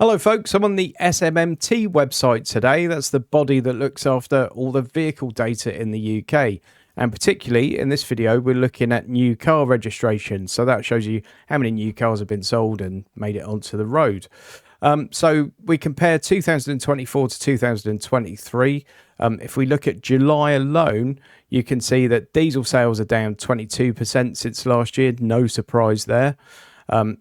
Hello folks, I'm on the SMMT website today. That's the body that looks after all the vehicle data in the UK. And particularly in this video, we're looking at new car registration. So that shows you how many new cars have been sold and made it onto the road. So we compare 2024 to 2023. If we look at July alone, you can see that diesel sales are down 22% since last year. No surprise there.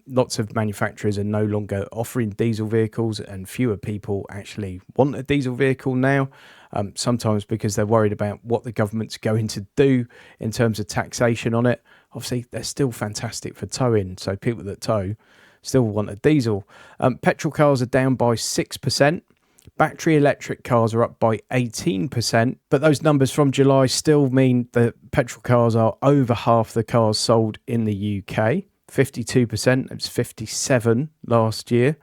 Lots of manufacturers are no longer offering diesel vehicles, and fewer people actually want a diesel vehicle now, sometimes because they're worried about what the government's going to do in terms of taxation on it. Obviously, they're still fantastic for towing, so people that tow still want a diesel. Petrol cars are down by 6%. Battery electric cars are up by 18%, but those numbers from July still mean that petrol cars are over half the cars sold in the UK. 52%, it was 57 last year.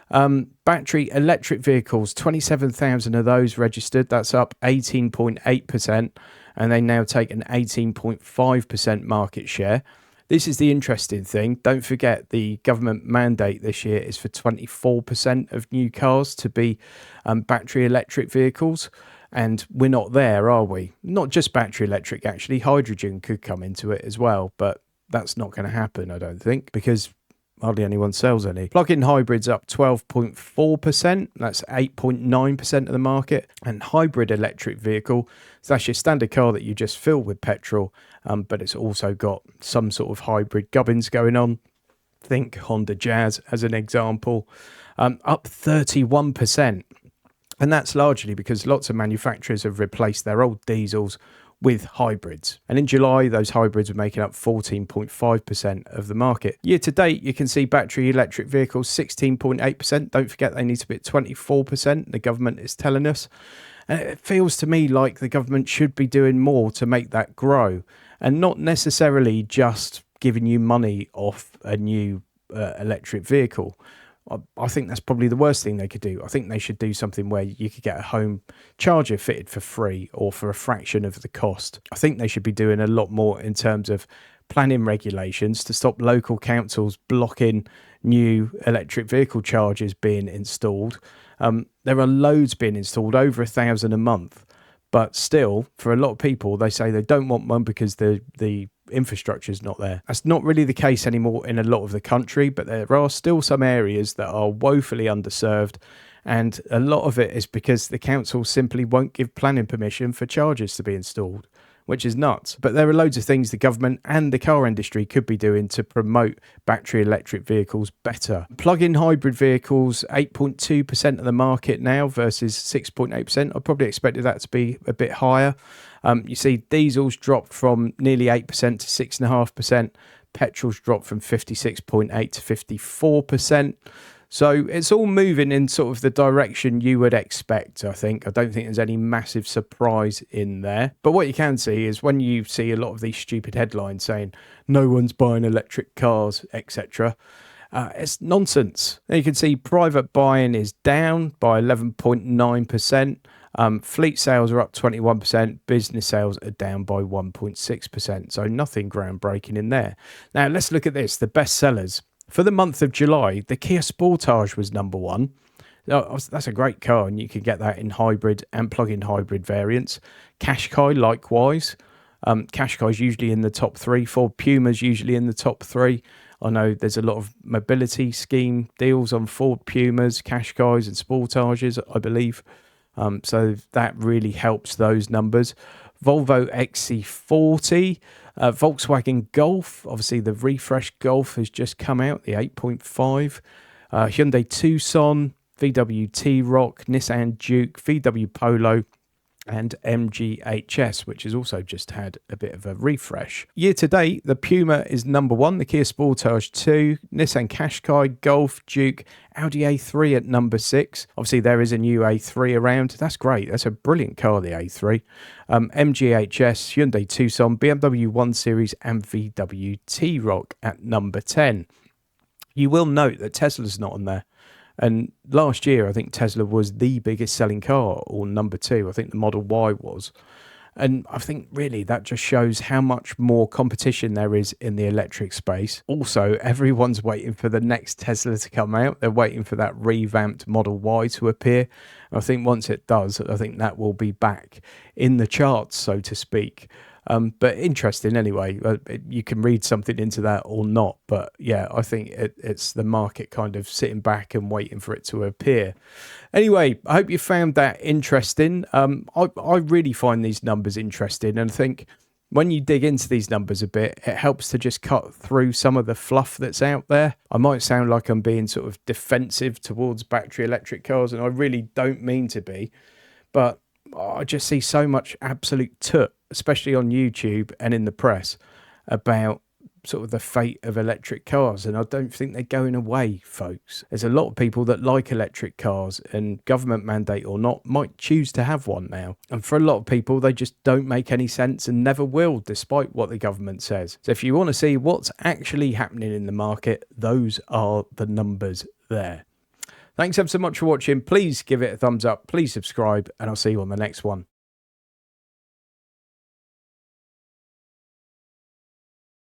Battery electric vehicles, 27,000 of those registered. That's up 18.8%, and they now take an 18.5% market share. This is the interesting thing. Don't forget, the government mandate this year is for 24% of new cars to be battery electric vehicles. And we're not there, are we? Not just battery electric, actually. Hydrogen could come into it as well, but that's not going to happen, I don't think, because hardly anyone sells any. Plug-in hybrids up 12.4%. That's 8.9% of the market. And hybrid electric vehicle, so that's your standard car that you just fill with petrol, but it's also got some sort of hybrid gubbins going on. Think Honda Jazz as an example, up 31%. And that's largely because lots of manufacturers have replaced their old diesels with hybrids. And in July, those hybrids were making up 14.5% of the market. Year to date, you can see battery electric vehicles 16.8%. Don't forget, they need to be at 24%, the government is telling us. And it feels to me like the government should be doing more to make that grow, and not necessarily just giving you money off a new electric vehicle. I think that's probably the worst thing they could do. I think they should do something where you could get a home charger fitted for free or for a fraction of the cost. I think they should be doing a lot more in terms of planning regulations to stop local councils blocking new electric vehicle chargers being installed. There are loads being installed, over 1,000 a month. But still, for a lot of people, they say they don't want one because the infrastructure is not there. That's not really the case anymore in a lot of the country, but there are still some areas that are woefully underserved, and a lot of it is because the council simply won't give planning permission for chargers to be installed, which is nuts. But there are loads of things the government and the car industry could be doing to promote battery electric vehicles better. Plug-in hybrid vehicles, 8.2% of the market now versus 6.8%. I probably expected that to be a bit higher. You see diesels dropped from nearly 8% to 6.5%. Petrols dropped from 56.8 to 54%. So it's all moving in sort of the direction you would expect, I think. I don't think there's any massive surprise in there. But what you can see is when you see a lot of these stupid headlines saying no one's buying electric cars, etc., it's nonsense. You can see private buying is down by 11.9%. Fleet sales are up 21%. Business sales are down by 1.6%. So nothing groundbreaking in there. Now let's look at this, the best sellers. For the month of July, the Kia Sportage was number one. That's a great car, and you can get that in hybrid and plug-in hybrid variants. Qashqai, likewise. Qashqai's usually in the top three. Ford Puma's usually in the top three. I know there's a lot of mobility scheme deals on Ford Pumas, Qashqais and Sportages, I believe. So that really helps those numbers. Volvo XC40, Volkswagen Golf, obviously the refresh Golf has just come out, the 8.5, Hyundai Tucson, VW T-Roc, Nissan Juke, VW Polo, and MG HS, which has also just had a bit of a refresh. Year to date, the Puma is number one, the Kia Sportage 2, Nissan Qashqai, Golf, Duke, Audi A3 at number 6. Obviously, there is a new A3 around. That's great. That's a brilliant car, the A3. MG HS, Hyundai Tucson, BMW 1 Series, and VW T-Roc at number 10. You will note that Tesla's not on there. And last year, I think Tesla was the biggest selling car, or number 2. I think the Model Y was. And I think really that just shows how much more competition there is in the electric space. Also, everyone's waiting for the next Tesla to come out. They're waiting for that revamped Model Y to appear. I think once it does, I think that will be back in the charts, so to speak. But interesting anyway. You can read something into that or not. But yeah, I think it's the market kind of sitting back and waiting for it to appear. Anyway, I hope you found that interesting. I really find these numbers interesting, and I think when you dig into these numbers a bit, it helps to just cut through some of the fluff that's out there. I might sound like I'm being sort of defensive towards battery electric cars, and I really don't mean to be, but I just see so much absolute toot, especially on YouTube and in the press, about sort of the fate of electric cars, and I don't think they're going away, folks. There's a lot of people that like electric cars, and government mandate or not, might choose to have one now. And for a lot of people, they just don't make any sense and never will, despite what the government says. So if you want to see what's actually happening in the market, those are the numbers there. Thanks ever so much for watching. Please give it a thumbs up, please subscribe, and I'll see you on the next one.